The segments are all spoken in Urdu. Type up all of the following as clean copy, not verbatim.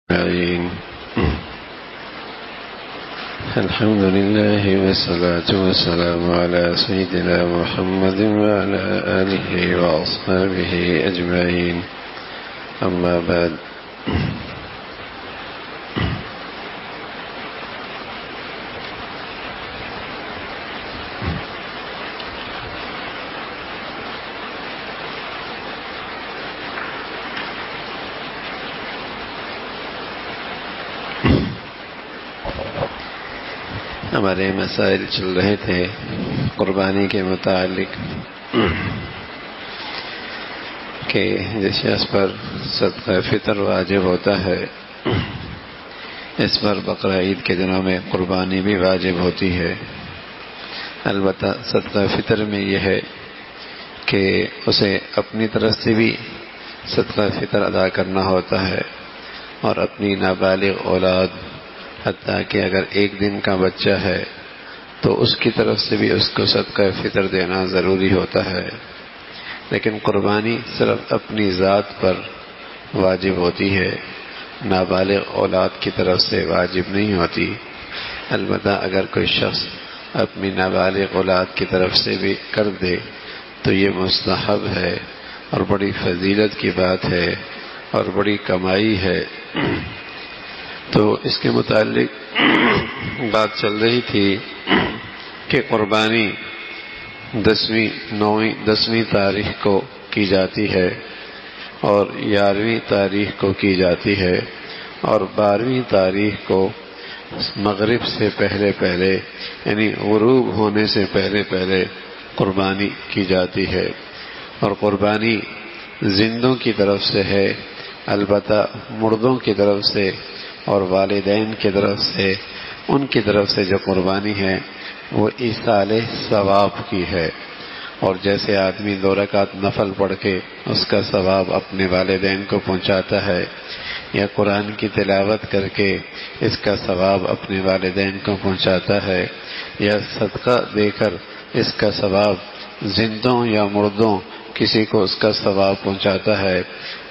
أجمعين. الحمد لله والصلاة والسلام على سيدنا محمد وعلى آله وأصحابه أجمعين. أما بعد، ہمارے مسائل چل رہے تھے قربانی کے متعلق کہ جس شخص پر صدقہ فطر واجب ہوتا ہے اس پر بقرہ عید کے دنوں میں قربانی بھی واجب ہوتی ہے. البتہ صدقہ فطر میں یہ ہے کہ اسے اپنی طرف سے بھی صدقہ فطر ادا کرنا ہوتا ہے اور اپنی نابالغ اولاد، حتیٰ کہ اگر ایک دن کا بچہ ہے تو اس کی طرف سے بھی اس کو صدقہ فطر دینا ضروری ہوتا ہے. لیکن قربانی صرف اپنی ذات پر واجب ہوتی ہے، نابالغ اولاد کی طرف سے واجب نہیں ہوتی. البتہ اگر کوئی شخص اپنی نابالغ اولاد کی طرف سے بھی کر دے تو یہ مستحب ہے اور بڑی فضیلت کی بات ہے اور بڑی کمائی ہے. تو اس کے متعلق بات چل رہی تھی کہ قربانی 10ویں تاریخ کو کی جاتی ہے اور 11ویں تاریخ کو کی جاتی ہے اور 12ویں تاریخ کو مغرب سے پہلے یعنی غروب ہونے سے پہلے قربانی کی جاتی ہے. اور قربانی زندوں کی طرف سے ہے، البتہ مردوں کی طرف سے اور والدین کی طرف سے، ان کی طرف سے جو قربانی ہے وہ ایصال ثواب کی ہے. اور جیسے آدمی 2 رکعت نفل پڑھ کے اس کا ثواب اپنے والدین کو پہنچاتا ہے، یا قرآن کی تلاوت کر کے اس کا ثواب اپنے والدین کو پہنچاتا ہے، یا صدقہ دے کر اس کا ثواب زندوں یا مردوں کسی کو اس کا ثواب پہنچاتا ہے،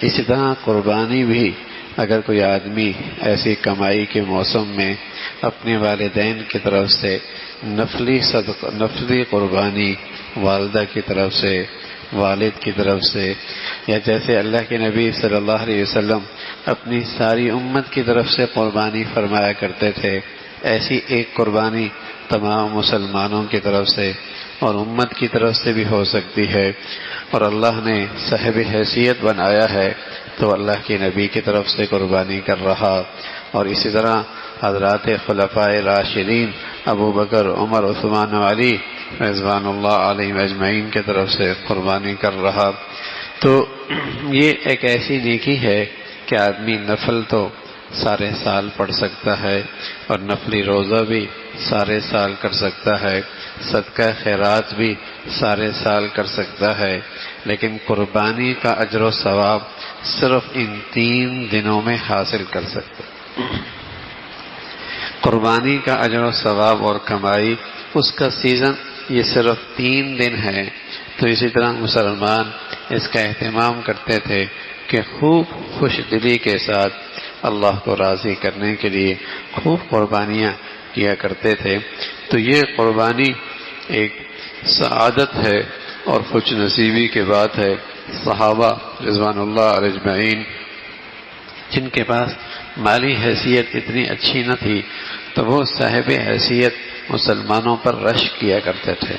اسی طرح قربانی بھی اگر کوئی آدمی ایسی کمائی کے موسم میں اپنے والدین کی طرف سے نفلی قربانی، والدہ کی طرف سے، والد کی طرف سے، یا جیسے اللہ کے نبی صلی اللہ علیہ وسلم اپنی ساری امت کی طرف سے قربانی فرمایا کرتے تھے، ایسی ایک قربانی تمام مسلمانوں کی طرف سے اور امت کی طرف سے بھی ہو سکتی ہے. اور اللہ نے صاحب حیثیت بنایا ہے تو اللہ کے نبی کی طرف سے قربانی کر رہا، اور اسی طرح حضرات خلفائے راشدین ابو بکر، عمر، عثمان و علی رضوان اللہ علیہم اجمعین کی طرف سے قربانی کر رہا. تو یہ ایک ایسی نیکی ہے کہ آدمی نفل تو سارے سال پڑھ سکتا ہے اور نفلی روزہ بھی سارے سال کر سکتا ہے، صدقہ خیرات بھی سارے سال کر سکتا ہے، لیکن قربانی کا اجر و ثواب صرف ان 3 دنوں میں حاصل کر سکتا ہے. قربانی کا اجر و ثواب اور کمائی اس کا سیزن یہ صرف 3 دن ہے. تو اسی طرح مسلمان اس کا اہتمام کرتے تھے کہ خوب خوش دلی کے ساتھ اللہ کو راضی کرنے کے لیے خوب قربانیاں کیا کرتے تھے. تو یہ قربانی ایک سعادت ہے اور خوش نصیبی کی بات ہے. صحابہ رضوان اللہ علیہ اجمعین جن کے پاس مالی حیثیت اتنی اچھی نہ تھی تو وہ صاحب حیثیت مسلمانوں پر رش کیا کرتے تھے،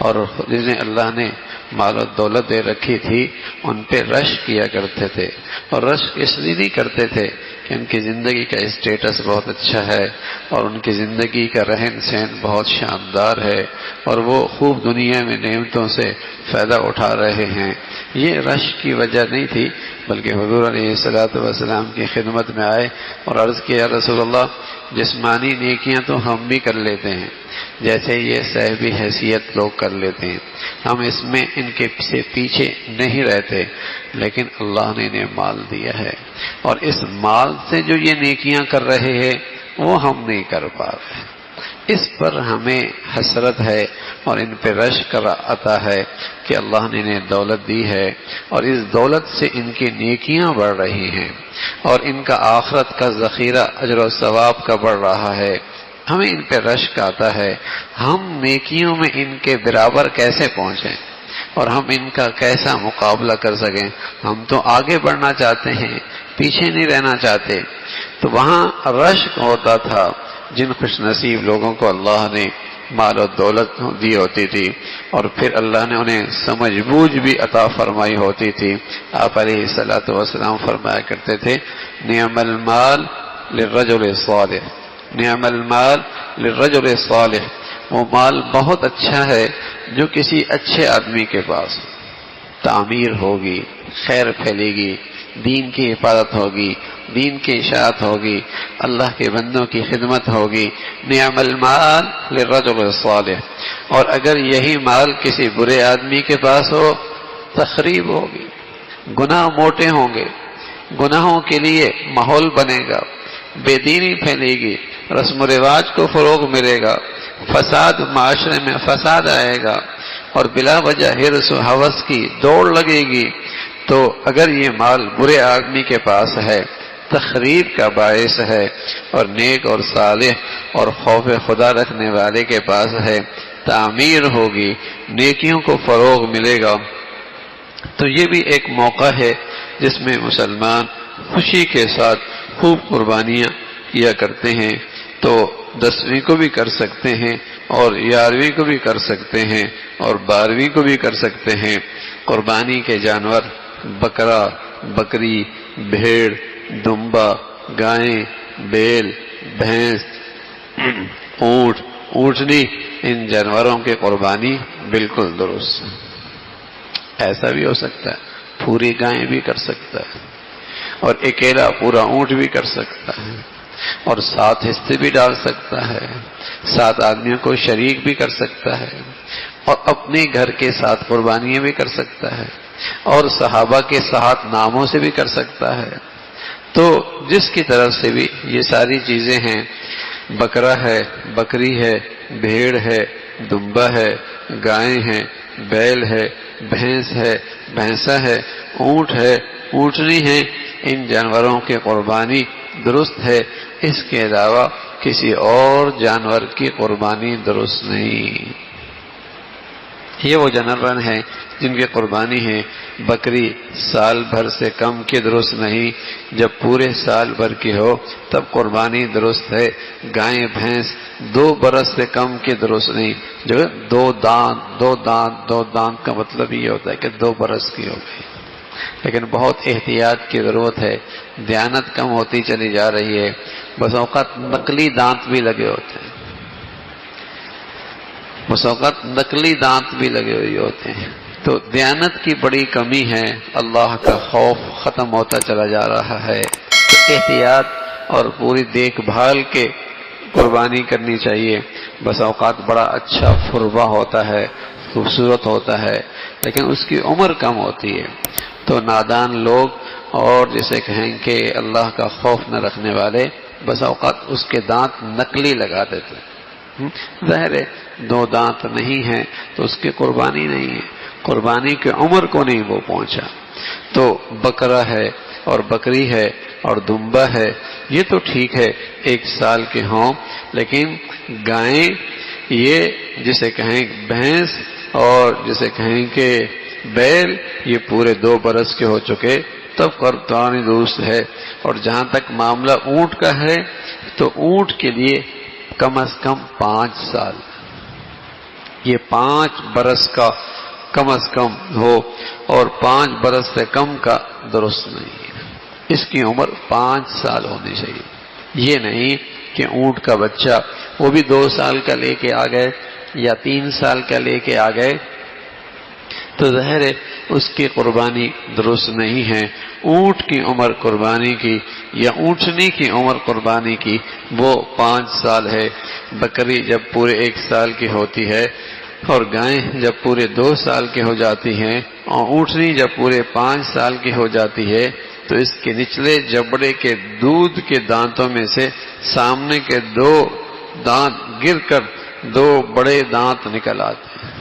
اور جنہیں اللہ نے مال و دولت دے رکھی تھی ان پہ رش کیا کرتے تھے. اور رش اس لیے نہیں کرتے تھے کہ ان کی زندگی کا اسٹیٹس بہت اچھا ہے اور ان کی زندگی کا رہن سہن بہت شاندار ہے اور وہ خوب دنیا میں نعمتوں سے فائدہ اٹھا رہے ہیں. یہ رش کی وجہ نہیں تھی، بلکہ حضور علیہ الصلوۃ والسلام کی خدمت میں آئے اور عرض کیا، یا رسول اللہ جسمانی نیکیاں تو ہم بھی کر لیتے ہیں جیسے یہ صاحبی حیثیت لوگ کر لیتے ہیں، ہم اس میں ان کے پیچھے نہیں رہتے، لیکن اللہ نے انہیں مال دیا ہے اور اس مال سے جو یہ نیکیاں کر رہے ہیں وہ ہم نہیں کر پا رہے. اس پر ہمیں حسرت ہے اور ان پہ رشک آتا ہے کہ اللہ نے انہیں دولت دی ہے اور اس دولت سے ان کی نیکیاں بڑھ رہی ہیں اور ان کا آخرت کا ذخیرہ اجر و ثواب کا بڑھ رہا ہے. ہمیں ان پہ رشک آتا ہے. ہم نیکیوں میں ان کے برابر کیسے پہنچیں اور ہم ان کا کیسا مقابلہ کر سکیں؟ ہم تو آگے بڑھنا چاہتے ہیں، پیچھے نہیں رہنا چاہتے. تو وہاں رشک ہوتا تھا. جن خوش نصیب لوگوں کو اللہ نے مال و دولت دی ہوتی تھی اور پھر اللہ نے انہیں سمجھ بوجھ بھی عطا فرمائی ہوتی تھی، آپ علیہ الصلوۃ والسلام فرمایا کرتے تھے نعم المال للرجل الصالح، نعم المال للرجل الصالح. وہ مال بہت اچھا ہے جو کسی اچھے آدمی کے پاس تعمیر ہوگی، خیر پھیلے گی، دین کی حفاظت ہوگی، دین کی اشاعت ہوگی، اللہ کے بندوں کی خدمت ہوگی. نعم المال للرجل الصالح. اور اگر یہی مال کسی برے آدمی کے پاس ہو، تخریب ہوگی، گناہ موٹے ہوں گے، گناہوں کے لیے ماحول بنے گا، بے دینی پھیلے گی، رسم و رواج کو فروغ ملے گا، فساد معاشرے میں فساد آئے گا اور بلا وجہ حرص و ہوس کی دوڑ لگے گی. تو اگر یہ مال برے آدمی کے پاس ہے، تخریب کا باعث ہے، اور نیک اور صالح اور خوف خدا رکھنے والے کے پاس ہے، تعمیر ہوگی، نیکیوں کو فروغ ملے گا. تو یہ بھی ایک موقع ہے جس میں مسلمان خوشی کے ساتھ خوب قربانیاں کیا کرتے ہیں. تو 10ویں کو بھی کر سکتے ہیں اور 11ویں کو بھی کر سکتے ہیں اور 12ویں کو بھی کر سکتے ہیں. قربانی کے جانور بکرا، بکری، بھیڑ، دمبا، گائیں، بیل، بھینس، اونٹ، اونٹنی، ان جانوروں کی قربانی بالکل درست. ایسا بھی ہو سکتا ہے پوری گائیں بھی کر سکتا ہے اور اکیلا پورا اونٹ بھی کر سکتا ہے اور 7 حصے بھی ڈال سکتا ہے، 7 آدمیوں کو شریک بھی کر سکتا ہے اور اپنے گھر کے 7 قربانیاں بھی کر سکتا ہے اور صحابہ کے 7 ناموں سے بھی کر سکتا ہے. تو جس کی طرف سے بھی یہ ساری چیزیں ہیں، بکرا ہے، بکری ہے، بھیڑ ہے، دمبا ہے، گائیں ہیں، بیل ہے، بھینس ہے، بھینسا ہے، اونٹ ہے، اونٹنی ہے، ان جانوروں کی قربانی درست ہے. اس کے علاوہ کسی اور جانور کی قربانی درست نہیں. یہ وہ جانور ہیں جن کی قربانی ہے. بکری سال بھر سے کم کی درست نہیں، جب پورے سال بھر کی ہو تب قربانی درست ہے. گائیں بھینس 2 برس سے کم کی درست نہیں. جو 2 دانت کا مطلب یہ ہوتا ہے کہ 2 برس کی ہو گئی. لیکن بہت احتیاط کی ضرورت ہے. دیانت کم ہوتی چلی جا رہی ہے. بس اوقات نقلی دانت بھی لگے ہوتے ہیں، بس اوقات نقلی دانت بھی لگے ہوئے ہوتے ہیں. تو دیانت کی بڑی کمی ہے. اللہ کا خوف ختم ہوتا چلا جا رہا ہے. تو احتیاط اور پوری دیکھ بھال کے قربانی کرنی چاہیے. بس اوقات بڑا اچھا فربہ ہوتا ہے، خوبصورت ہوتا ہے، لیکن اس کی عمر کم ہوتی ہے. تو نادان لوگ اور جسے کہیں کہ اللہ کا خوف نہ رکھنے والے بس اوقات اس کے دانت نقلی لگا دیتے. ظاہر ہے 2 دانت نہیں ہیں تو اس کی قربانی نہیں ہے، قربانی کی عمر کو نہیں وہ پہنچا. تو بکرا ہے اور بکری ہے اور دمبا ہے، یہ تو ٹھیک ہے 1 سال کے ہوں. لیکن گائیں، یہ جسے کہیں بھینس اور جسے کہیں کہ بیل، یہ پورے 2 برس کے ہو چکے تب قربانی درست ہے. اور جہاں تک معاملہ اونٹ کا ہے تو اونٹ کے لیے کم از کم 5 سال، یہ 5 برس کا کم از کم ہو اور 5 برس سے کم کا درست نہیں ہے. اس کی عمر 5 سال ہونی چاہیے. یہ نہیں کہ اونٹ کا بچہ وہ بھی 2 سال کا لے کے آ گئے یا 3 سال کا لے کے آ گئے تو ظاہر ہے اس کی قربانی درست نہیں ہے. اونٹ کی عمر قربانی کی یا اونٹنی کی عمر قربانی کی وہ 5 سال ہے. بکری جب پورے 1 سال کی ہوتی ہے اور گائیں جب پورے 2 سال کی ہو جاتی ہیں اور اونٹنی جب پورے 5 سال کی ہو جاتی ہے تو اس کے نچلے جبڑے کے دودھ کے دانتوں میں سے سامنے کے 2 دانت گر کر 2 بڑے دانت نکل آتے ہیں.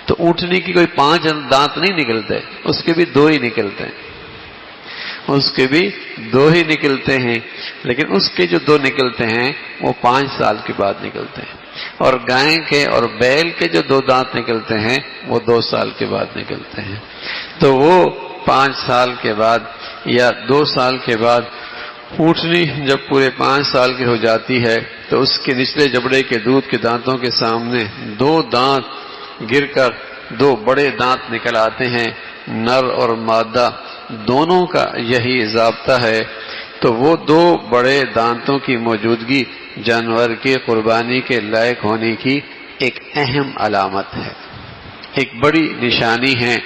تو اونٹنی کی کوئی 5 دانت نہیں نکلتے، اس کے بھی 2 ہی نکلتے ہیں، اس کے بھی 2 ہی نکلتے ہیں. لیکن اس کے جو 2 نکلتے ہیں وہ 5 سال کے بعد نکلتے ہیں، اور گائے کے اور بیل کے جو 2 دانت نکلتے ہیں وہ 2 سال کے بعد نکلتے ہیں. تو وہ 5 سال کے بعد یا 2 سال کے بعد اونٹنی جب پورے 5 سال کی ہو جاتی ہے تو اس کے نچلے جبڑے کے دودھ کے دانتوں کے سامنے 2 دانت گر کر 2 بڑے دانت نکل آتے ہیں. نر اور مادہ دونوں کا یہی ضابطہ ہے. تو وہ 2 بڑے دانتوں کی موجودگی جانور کی قربانی کے لائق ہونے کی ایک اہم علامت ہے، ایک بڑی نشانی ہے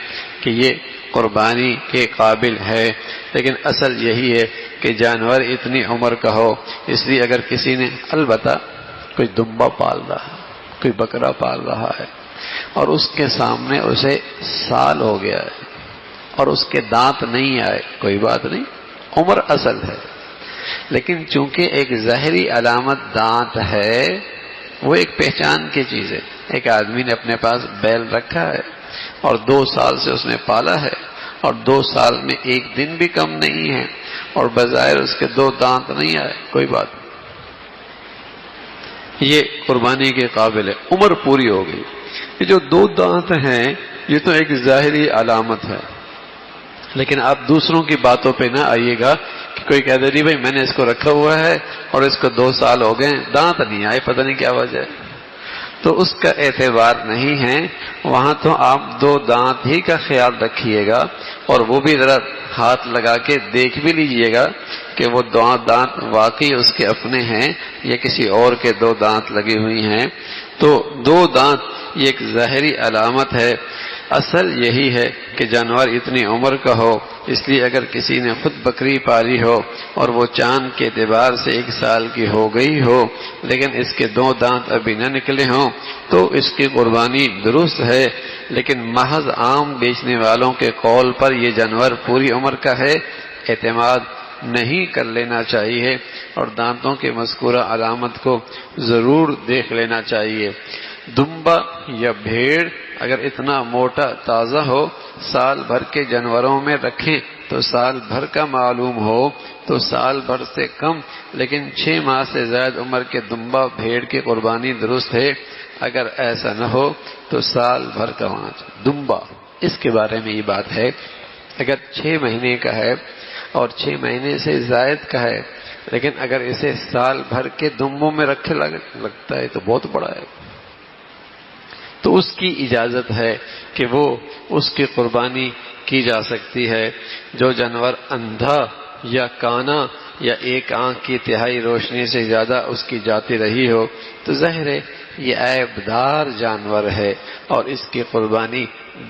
کہ یہ قربانی کے قابل ہے. لیکن اصل یہی ہے کہ جانور اتنی عمر کا ہو. اس لیے اگر کسی نے البتہ کوئی دمبا پال رہا ہے، کوئی بکرا پال رہا ہے اور اس کے سامنے اسے سال ہو گیا ہے اور اس کے دانت نہیں آئے، کوئی بات نہیں، عمر اصل ہے. لیکن چونکہ ایک ظاہری علامت دانت ہے، وہ ایک پہچان کی چیز ہے. ایک آدمی نے اپنے پاس بیل رکھا ہے اور 2 سال سے اس نے پالا ہے اور 2 سال میں 1 دن بھی کم نہیں ہے اور بظاہر اس کے 2 دانت نہیں آئے، کوئی بات نہیں، یہ قربانی کے قابل ہے، عمر پوری ہو گئی. یہ جو 2 دانت ہیں یہ تو ایک ظاہری علامت ہے. لیکن آپ دوسروں کی باتوں پہ نہ آئیے گا کہ کوئی کہہ دے جی بھائی میں نے اس کو رکھا ہوا ہے اور اس کو 2 سال ہو گئے دانت نہیں آئے، پتہ نہیں کیا وجہ ہے. تو اس کا اعتبار نہیں ہے. وہاں تو آپ 2 دانت ہی کا خیال رکھیے گا اور وہ بھی ذرا ہاتھ لگا کے دیکھ بھی لیجئے گا کہ وہ 2 دانت واقعی اس کے اپنے ہیں یا کسی اور کے 2 دانت لگی ہوئی ہیں. تو 2 دانت یہ ایک ظاہری علامت ہے. اصل یہی ہے کہ جانور اتنی عمر کا ہو. اس لیے اگر کسی نے خود بکری پالی ہو اور وہ چاند کے اعتبار سے 1 سال کی ہو گئی ہو لیکن اس کے 2 دانت ابھی نہ نکلے ہوں تو اس کی قربانی درست ہے. لیکن محض عام بیچنے والوں کے قول پر یہ جانور پوری عمر کا ہے اعتماد نہیں کر لینا چاہیے اور دانتوں کے مذکورہ علامت کو ضرور دیکھ لینا چاہیے. دمبا یا بھیڑ اگر اتنا موٹا تازہ ہو، سال بھر کے جانوروں میں رکھیں تو سال بھر کا معلوم ہو تو سال بھر سے کم لیکن 6 ماہ سے زائد عمر کے دمبا بھیڑ کی قربانی درست ہے. اگر ایسا نہ ہو تو سال بھر کا ہونا چاہیے. دمبا اس کے بارے میں یہ بات ہے، اگر 6 مہینے کا ہے اور 6 مہینے سے زائد کا ہے لیکن اگر اسے سال بھر کے دمبوں میں رکھے لگتا ہے تو بہت بڑا ہے، تو اس کی اجازت ہے کہ وہ اس کی قربانی کی جا سکتی ہے. جو جانور اندھا یا کانا یا 1 آنکھ کی تہائی روشنی سے زیادہ اس کی جاتی رہی ہو تو ظاہر ہے یہ عیب دار جانور ہے اور اس کی قربانی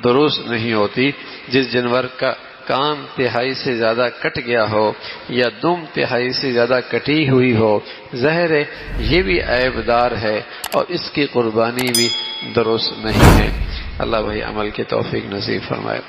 درست نہیں ہوتی. جس جانور کا کان تہائی سے زیادہ کٹ گیا ہو یا دم تہائی سے زیادہ کٹی ہوئی ہو ظاہر ہے یہ بھی عیب دار ہے اور اس کی قربانی بھی درست نہیں ہے. اللہ بھائی عمل کی توفیق نصیب فرمائے.